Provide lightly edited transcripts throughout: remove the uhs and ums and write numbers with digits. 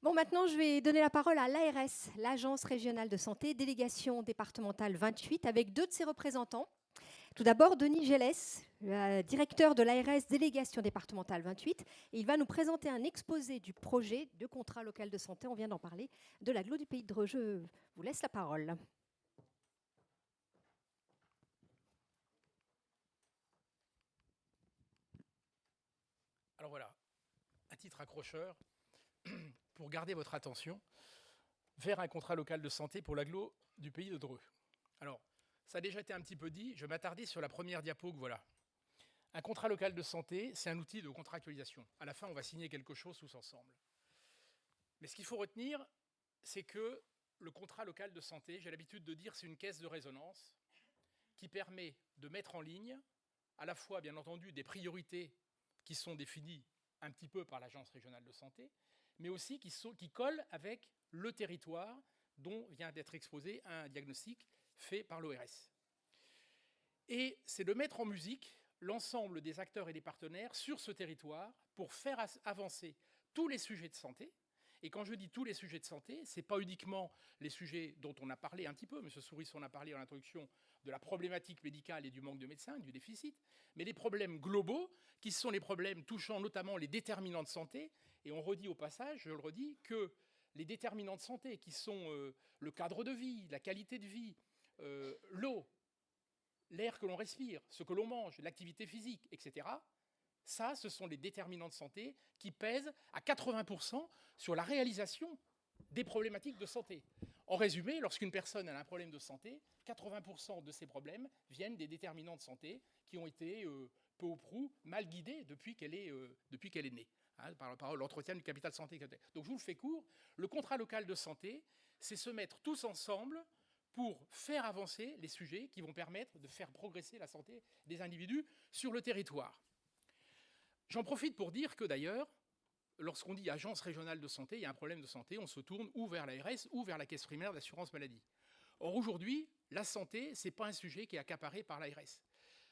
Bon, maintenant, je vais donner la parole à l'ARS, l'Agence régionale de santé, délégation départementale 28, avec deux de ses représentants. Tout d'abord, Denis Gélès, directeur de l'ARS, délégation départementale 28. Et il va nous présenter un exposé du projet de contrat local de santé, on vient d'en parler, de l'agglo du Pays de Dreux. Je vous laisse la parole. Alors voilà, un titre accrocheur pour garder votre attention vers un contrat local de santé pour l'agglo du Pays de Dreux. Alors, ça a déjà été un petit peu dit, je m'attardais sur la première diapo que voilà. Un contrat local de santé, c'est un outil de contractualisation. À la fin, on va signer quelque chose tous ensemble. Mais ce qu'il faut retenir, c'est que le contrat local de santé, j'ai l'habitude de dire, c'est une caisse de résonance qui permet de mettre en ligne à la fois, bien entendu, des priorités qui sont définies un petit peu par l'Agence régionale de santé, mais aussi qui collent avec le territoire dont vient d'être exposé un diagnostic fait par l'ORS. Et c'est de mettre en musique l'ensemble des acteurs et des partenaires sur ce territoire pour faire avancer tous les sujets de santé. Et quand je dis tous les sujets de santé, ce n'est pas uniquement les sujets dont on a parlé un petit peu, M. Souris en a parlé en introduction, de la problématique médicale et du manque de médecins, du déficit, mais les problèmes globaux, qui sont les problèmes touchant notamment les déterminants de santé. Et on redit au passage, je le redis, que les déterminants de santé, qui sont le cadre de vie, la qualité de vie, l'eau, l'air que l'on respire, ce que l'on mange, l'activité physique, etc., ça, ce sont les déterminants de santé qui pèsent à 80% sur la réalisation des problématiques de santé. En résumé, lorsqu'une personne a un problème de santé, 80% de ces problèmes viennent des déterminants de santé qui ont été peu ou prou mal guidés depuis qu'elle est née, hein, par l'entretien du capital santé. Donc je vous le fais court, le contrat local de santé, c'est se mettre tous ensemble pour faire avancer les sujets qui vont permettre de faire progresser la santé des individus sur le territoire. J'en profite pour dire que d'ailleurs, lorsqu'on dit agence régionale de santé, il y a un problème de santé, on se tourne ou vers l'ARS ou vers la caisse primaire d'assurance maladie. Or aujourd'hui, la santé, ce n'est pas un sujet qui est accaparé par l'ARS.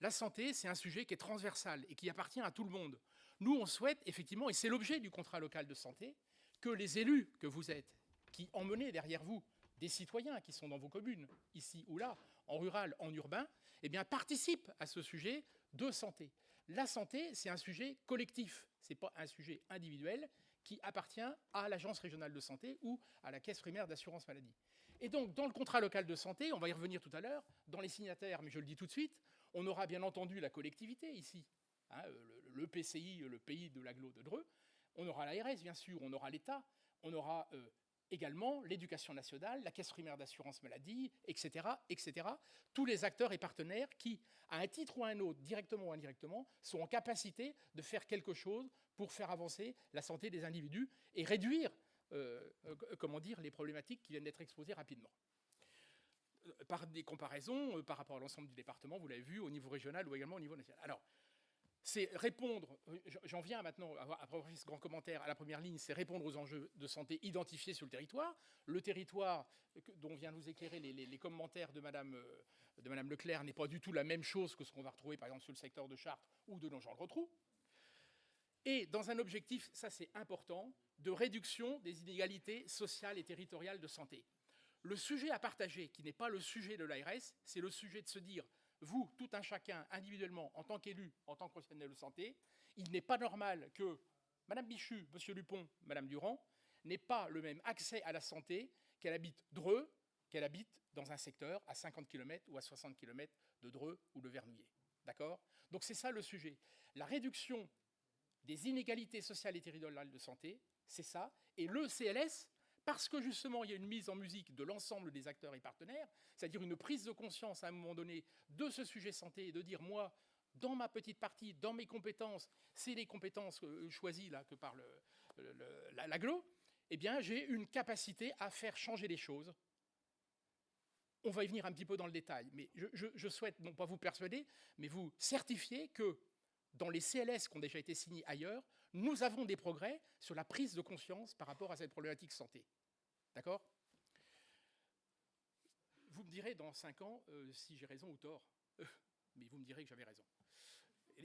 La santé, c'est un sujet qui est transversal et qui appartient à tout le monde. Nous, on souhaite effectivement, et c'est l'objet du contrat local de santé, que les élus que vous êtes, qui emmenez derrière vous des citoyens qui sont dans vos communes, ici ou là, en rural, en urbain, eh bien, participent à ce sujet de santé. La santé, c'est un sujet collectif, ce n'est pas un sujet individuel qui appartient à l'agence régionale de santé ou à la caisse primaire d'assurance maladie. Et donc, dans le contrat local de santé, on va y revenir tout à l'heure, dans les signataires, mais je le dis tout de suite, on aura bien entendu la collectivité ici, hein, le PCI, le pays de l'agglo de Dreux, on aura l'ARS, bien sûr, on aura l'État, on aura également l'éducation nationale, la caisse primaire d'assurance maladie, etc., etc. Tous les acteurs et partenaires qui, à un titre ou à un autre, directement ou indirectement, sont en capacité de faire quelque chose pour faire avancer la santé des individus et réduire les problématiques qui viennent d'être exposées rapidement. Par des comparaisons par rapport à l'ensemble du département, vous l'avez vu, au niveau régional ou également au niveau national. Alors, c'est répondre, j'en viens maintenant, après ce grand commentaire, à la première ligne, c'est répondre aux enjeux de santé identifiés sur le territoire. Le territoire dont vient nous éclairer les commentaires de Madame Leclerc n'est pas du tout la même chose que ce qu'on va retrouver par exemple sur le secteur de Chartres ou de Nogent-le-Rotrou. Et dans un objectif, ça c'est important, de réduction des inégalités sociales et territoriales de santé. Le sujet à partager, qui n'est pas le sujet de l'ARS, c'est le sujet de se dire, vous, tout un chacun, individuellement, en tant qu'élu, en tant que professionnel de santé, il n'est pas normal que Mme Bichu, M. Dupont, Mme Durand n'aient pas le même accès à la santé qu'elle habite Dreux, qu'elle habite dans un secteur à 50 km ou à 60 km de Dreux ou de Vernouillet. D'accord ? Donc c'est ça le sujet. La réduction des inégalités sociales et territoriales de santé, c'est ça. Et le CLS, parce que justement il y a une mise en musique de l'ensemble des acteurs et partenaires, c'est-à-dire une prise de conscience à un moment donné de ce sujet santé et de dire moi, dans ma petite partie, dans mes compétences, c'est les compétences choisies là, que par l'aglo, eh bien j'ai une capacité à faire changer les choses. On va y venir un petit peu dans le détail, mais je souhaite non pas vous persuader, mais vous certifier que dans les CLS qui ont déjà été signés ailleurs, nous avons des progrès sur la prise de conscience par rapport à cette problématique santé. D'accord ? Vous me direz dans 5 ans si j'ai raison ou tort, mais vous me direz que j'avais raison.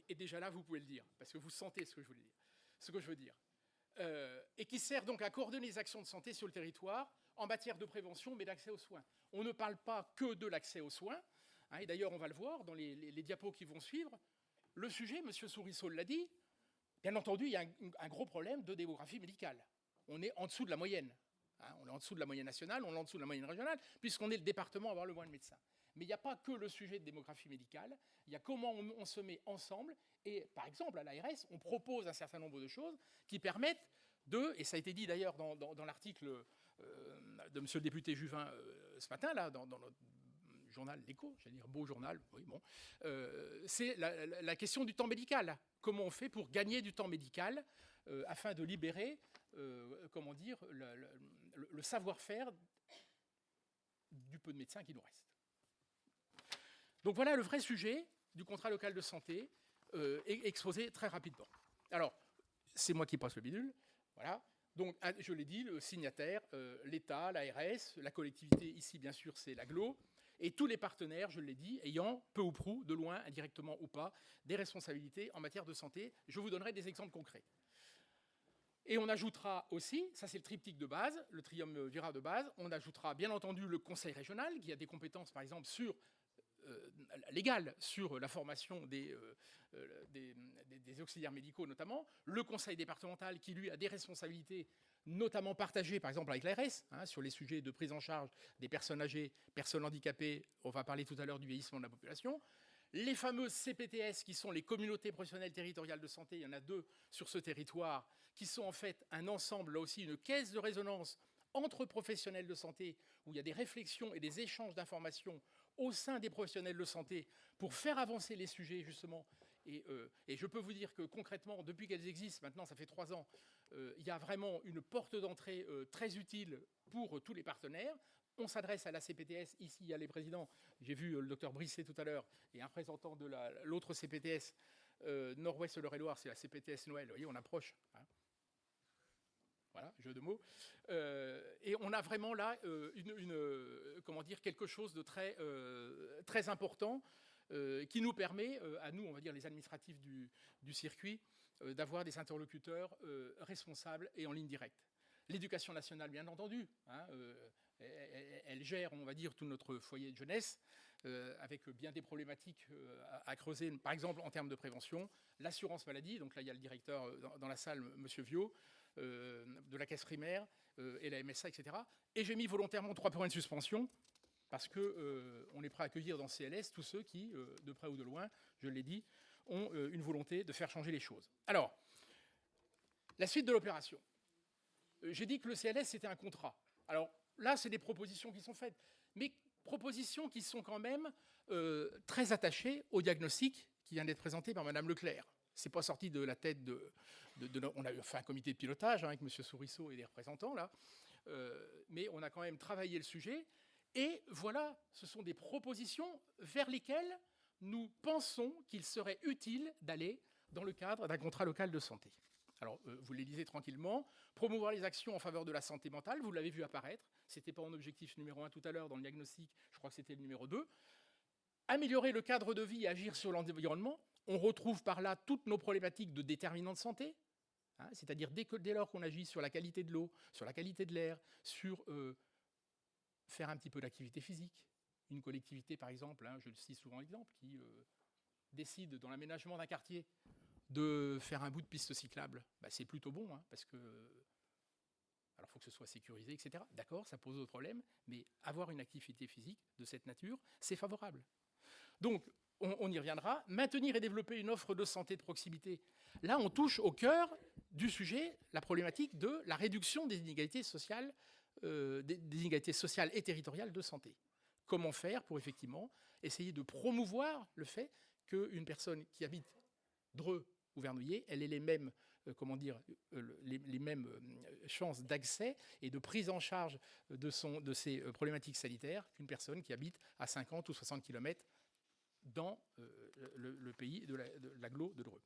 Et déjà là, vous pouvez le dire, parce que vous sentez ce que je veux dire. et qui sert donc à coordonner les actions de santé sur le territoire en matière de prévention, mais d'accès aux soins. On ne parle pas que de l'accès aux soins, hein, et d'ailleurs on va le voir dans les diapos qui vont suivre. Le sujet, M. Sourisseau l'a dit, bien entendu, il y a un gros problème de démographie médicale. On est en dessous de la moyenne. Hein, on est en dessous de la moyenne nationale, on est en dessous de la moyenne régionale, puisqu'on est le département à avoir le moins de médecins. Mais il n'y a pas que le sujet de démographie médicale, il y a comment on se met ensemble. Et par exemple, à l'ARS, on propose un certain nombre de choses qui permettent de, et ça a été dit d'ailleurs dans l'article de M. le député Juvin ce matin, là, dans notre journal L'Écho, j'allais dire beau journal, oui, bon, c'est la question du temps médical. Comment on fait pour gagner du temps médical afin de libérer, comment dire, le savoir-faire du peu de médecins qui nous reste. Donc voilà le vrai sujet du contrat local de santé exposé très rapidement. Alors, c'est moi qui passe le bidule, voilà. Donc, je l'ai dit, le signataire, l'État, l'ARS, la collectivité, ici, bien sûr, c'est l'AGLO, et tous les partenaires, je l'ai dit, ayant peu ou prou, de loin, indirectement ou pas, des responsabilités en matière de santé. Je vous donnerai des exemples concrets. Et on ajoutera aussi, ça c'est le triptyque de base, le triumvirat de base, on ajoutera bien entendu le conseil régional, qui a des compétences, par exemple, légales sur la formation des auxiliaires médicaux notamment, le conseil départemental qui lui a des responsabilités notamment partagées par exemple avec l'ARS, hein, sur les sujets de prise en charge des personnes âgées, personnes handicapées, on va parler tout à l'heure du vieillissement de la population, les fameuses CPTS qui sont les communautés professionnelles territoriales de santé, il y en a 2 sur ce territoire, qui sont en fait un ensemble, là aussi une caisse de résonance entre professionnels de santé, où il y a des réflexions et des échanges d'informations au sein des professionnels de santé pour faire avancer les sujets, justement. Et je peux vous dire que concrètement, depuis qu'elles existent, maintenant ça fait 3 ans, il y a vraiment une porte d'entrée très utile pour tous les partenaires. On s'adresse à la CPTS, ici il y a les présidents, j'ai vu le docteur Brisset tout à l'heure, et un représentant de l'autre CPTS, Nord-Ouest Eure-et-Loire, c'est la CPTS Noël, vous voyez, on approche. Hein. Voilà, jeu de mots. Et on a vraiment là comment dire, quelque chose de très, très important qui nous permet, à nous, on va dire les administratifs du circuit, d'avoir des interlocuteurs responsables et en ligne directe. L'éducation nationale, bien entendu, hein, elle gère, on va dire, tout notre foyer de jeunesse, avec bien des problématiques à creuser, par exemple en termes de prévention. L'assurance maladie, donc là il y a le directeur dans la salle, M. Viau, de la caisse primaire et la MSA, etc. Et j'ai mis volontairement 3 points de suspension parce qu'on est prêt à accueillir dans CLS tous ceux qui, de près ou de loin, je l'ai dit, ont une volonté de faire changer les choses. Alors, la suite de l'opération. J'ai dit que le CLS, c'était un contrat. Alors là, c'est des propositions qui sont faites, mais propositions qui sont quand même très attachées au diagnostic qui vient d'être présenté par Mme Leclerc. C'est pas sorti de la tête on a fait un comité de pilotage, hein, avec M. Sourisseau et des représentants, là. Mais on a quand même travaillé le sujet. Et voilà, ce sont des propositions vers lesquelles nous pensons qu'il serait utile d'aller dans le cadre d'un contrat local de santé. Alors, vous les lisez tranquillement. Promouvoir les actions en faveur de la santé mentale, vous l'avez vu apparaître. Ce n'était pas mon objectif numéro 1 tout à l'heure dans le diagnostic, je crois que c'était le numéro 2. Améliorer le cadre de vie et agir sur l'environnement. On retrouve par là toutes nos problématiques de déterminants de santé, hein, c'est-à-dire dès lors qu'on agit sur la qualité de l'eau, sur la qualité de l'air, sur faire un petit peu d'activité physique. Une collectivité, par exemple, hein, je le cite souvent l'exemple, qui décide dans l'aménagement d'un quartier de faire un bout de piste cyclable, bah, c'est plutôt bon, hein, parce que alors il faut que ce soit sécurisé, etc. D'accord, ça pose d'autres problèmes, mais avoir une activité physique de cette nature, c'est favorable. Donc, on y reviendra. Maintenir et développer une offre de santé de proximité. Là, on touche au cœur du sujet la problématique de la réduction des inégalités sociales, et territoriales de santé. Comment faire pour effectivement essayer de promouvoir le fait qu'une personne qui habite Dreux ou Vernouillet, elle ait les mêmes, les mêmes chances d'accès et de prise en charge de ses problématiques sanitaires qu'une personne qui habite à 50 ou 60 km dans le pays de l'agglo de Dreux.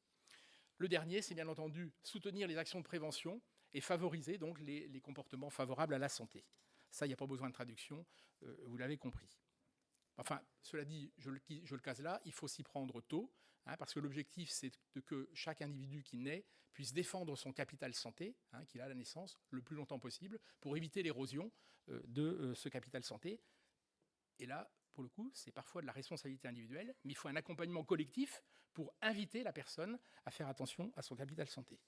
Le dernier, c'est bien entendu soutenir les actions de prévention et favoriser donc les comportements favorables à la santé. Ça, il n'y a pas besoin de traduction, vous l'avez compris. Enfin, cela dit, je le case là, il faut s'y prendre tôt, parce que l'objectif, c'est que chaque individu qui naît puisse défendre son capital santé, qu'il a à la naissance, le plus longtemps possible, pour éviter l'érosion de ce capital santé. Et là, pour le coup, c'est parfois de la responsabilité individuelle, mais il faut un accompagnement collectif pour inviter la personne à faire attention à son capital santé.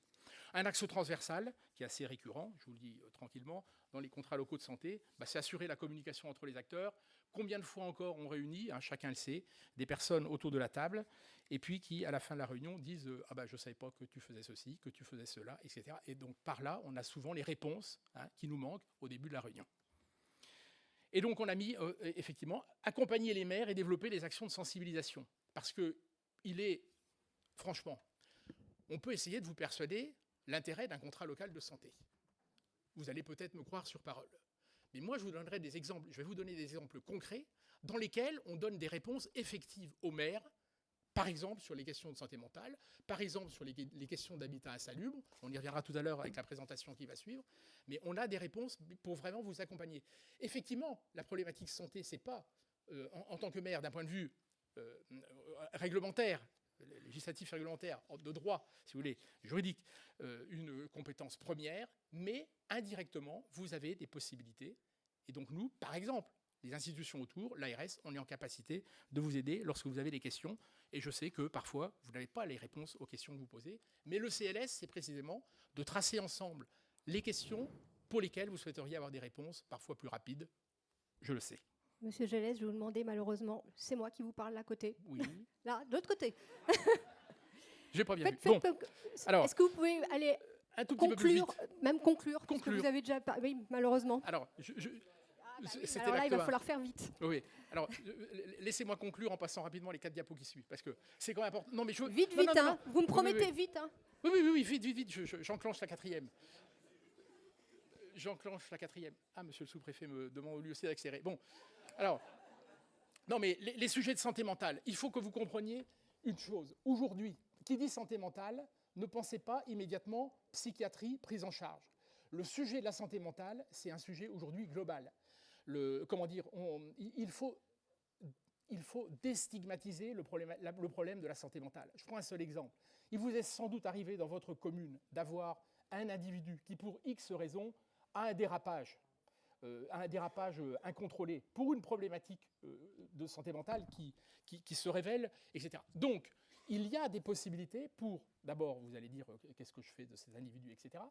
Un axe transversal, qui est assez récurrent, je vous le dis tranquillement, dans les contrats locaux de santé, c'est assurer la communication entre les acteurs. Combien de fois encore on réunit, chacun le sait, des personnes autour de la table, et puis qui, à la fin de la réunion, disent « Ah je ne savais pas que tu faisais ceci, que tu faisais cela, etc. » Et donc, par là, on a souvent les réponses qui nous manquent au début de la réunion. Et donc, on a mis, effectivement, accompagner les maires et développer les actions de sensibilisation. Parce qu'il est, franchement, on peut essayer de vous persuader l'intérêt d'un contrat local de santé. Vous allez peut-être me croire sur parole. Mais moi, je vous donnerai des exemples, je vais vous donner des exemples concrets dans lesquels on donne des réponses effectives aux maires, par exemple sur les questions de santé mentale, par exemple sur les questions d'habitat insalubre. On y reviendra tout à l'heure avec la présentation qui va suivre. Mais on a des réponses pour vraiment vous accompagner. Effectivement, la problématique santé, ce n'est pas, en tant que maire, d'un point de vue réglementaire, législatif réglementaire, de droit, si vous voulez, juridique, une compétence première, mais indirectement, vous avez des possibilités. Et donc nous, par exemple, les institutions autour, l'ARS, on est en capacité de vous aider lorsque vous avez des questions. Et je sais que parfois, vous n'avez pas les réponses aux questions que vous posez. Mais le CLS, c'est précisément de tracer ensemble les questions pour lesquelles vous souhaiteriez avoir des réponses, parfois plus rapides. Je le sais. Monsieur Gélès, je vais vous demander, malheureusement, c'est moi qui vous parle à côté. Oui. Là, de l'autre côté. J'ai pas bien vu. Bon. Alors, est-ce que vous pouvez aller un tout petit conclure, peu plus vite. Même conclure, parce que vous avez déjà... Oui, malheureusement. Alors, alors là, il va falloir faire vite. Oui. Alors, laissez-moi conclure en passant rapidement les 4 diapos qui suivent, parce que c'est quand même important. Non, mais vite, non. Vous me promettez vite. Oui, vite. J'enclenche la 4e. J'enclenche la 4e. Ah, monsieur le sous-préfet me demande lui aussi d'accélérer. Bon, alors, non, mais les sujets de santé mentale, il faut que vous compreniez une chose. Aujourd'hui, qui dit santé mentale, ne pensez pas immédiatement psychiatrie, prise en charge. Le sujet de la santé mentale, c'est un sujet aujourd'hui global. Il faut déstigmatiser le problème de la santé mentale. Je prends un seul exemple. Il vous est sans doute arrivé dans votre commune d'avoir un individu qui, pour X raisons, a un dérapage incontrôlé pour une problématique de santé mentale qui se révèle, etc. Donc, il y a des possibilités pour, d'abord, vous allez dire, qu'est-ce que je fais de ces individus, etc.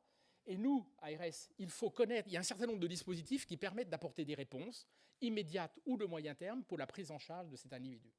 Et nous, ARS, il faut connaître, il y a un certain nombre de dispositifs qui permettent d'apporter des réponses immédiates ou de moyen terme pour la prise en charge de cet individu.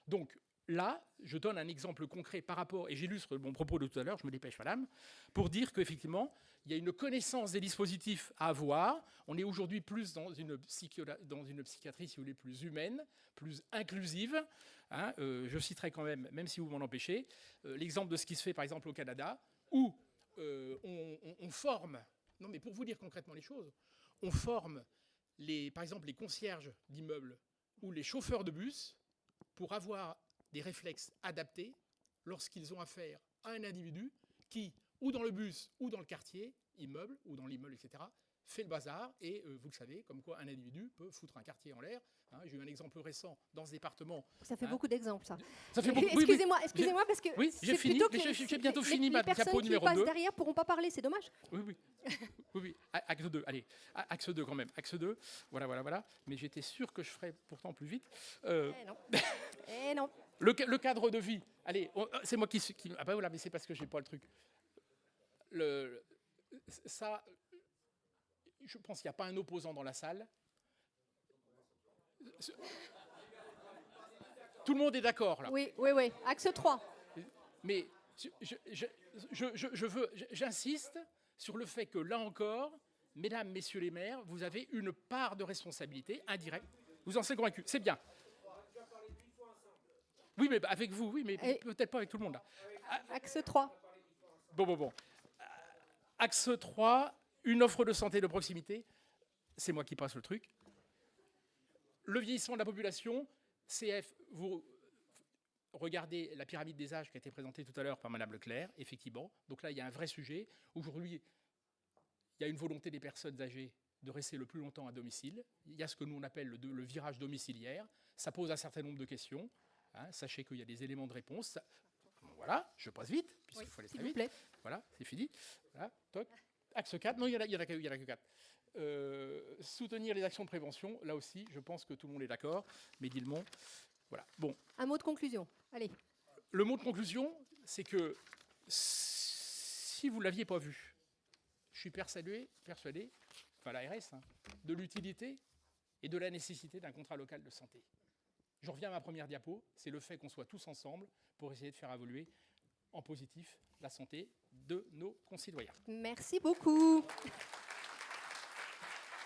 Donc, là, je donne un exemple concret par rapport, et j'illustre mon propos de tout à l'heure, je me dépêche, madame, pour dire qu'effectivement, il y a une connaissance des dispositifs à avoir. On est aujourd'hui plus dans une psychiatrie, si vous voulez, plus humaine, plus inclusive. Je citerai quand même si vous m'en empêchez, l'exemple de ce qui se fait, par exemple, au Canada, où on forme, non mais pour vous dire concrètement les choses, on forme, par exemple, les concierges d'immeubles ou les chauffeurs de bus pour avoir des réflexes adaptés lorsqu'ils ont affaire à un individu qui, ou dans le bus, ou dans le quartier, immeuble, ou dans l'immeuble, etc., fait le bazar, et vous le savez, comme quoi un individu peut foutre un quartier en l'air. J'ai eu un exemple récent dans ce département. Ça fait beaucoup d'exemples, ça. Ça fait beaucoup. Excusez-moi, parce que oui, j'ai fini. J'ai bientôt fini ma diapo numéro 2. Les personnes qui passent derrière pourront pas parler, c'est dommage. Oui. Axe 2, allez. Axe 2 quand même. Axe 2, voilà. Mais j'étais sûr que je ferais pourtant plus vite. Non. Le cadre de vie. Allez, c'est moi qui... Ah ben voilà, mais c'est parce que j'ai pas le truc. Ça... Je pense qu'il n'y a pas un opposant dans la salle. Tout le monde est d'accord, là. Oui. Axe 3. Mais j'insiste sur le fait que, là encore, mesdames, messieurs les maires, vous avez une part de responsabilité indirecte. Vous en êtes convaincus. C'est bien. Oui, mais avec vous, oui, mais peut-être pas avec tout le monde, là. Axe 3. Bon. Axe 3, une offre de santé de proximité. C'est moi qui passe le truc. Le vieillissement de la population, CF, vous regardez la pyramide des âges qui a été présentée tout à l'heure par Madame Leclerc, effectivement. Donc là, il y a un vrai sujet. Aujourd'hui, il y a une volonté des personnes âgées de rester le plus longtemps à domicile. Il y a ce que nous on appelle le virage domiciliaire. Ça pose un certain nombre de questions. hein. Sachez qu'il y a des éléments de réponse. Voilà, je passe vite, puisqu'il faut aller s'il très vous vite. plaît. Voilà, c'est fini. Voilà, toc. Axe 4, non, il y en a que 4. Soutenir les actions de prévention, là aussi, je pense que tout le monde est d'accord. Médilmont, voilà. Bon, Un mot de conclusion. Allez. le mot de conclusion, c'est que si vous ne l'aviez pas vu, je suis persuadé, enfin l'ARS, hein, de l'utilité et de la nécessité d'un contrat local de santé. Je reviens à ma première diapo, c'est le fait qu'on soit tous ensemble pour essayer de faire évoluer en positif la santé de nos concitoyens. Merci beaucoup.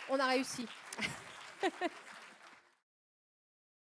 On a réussi.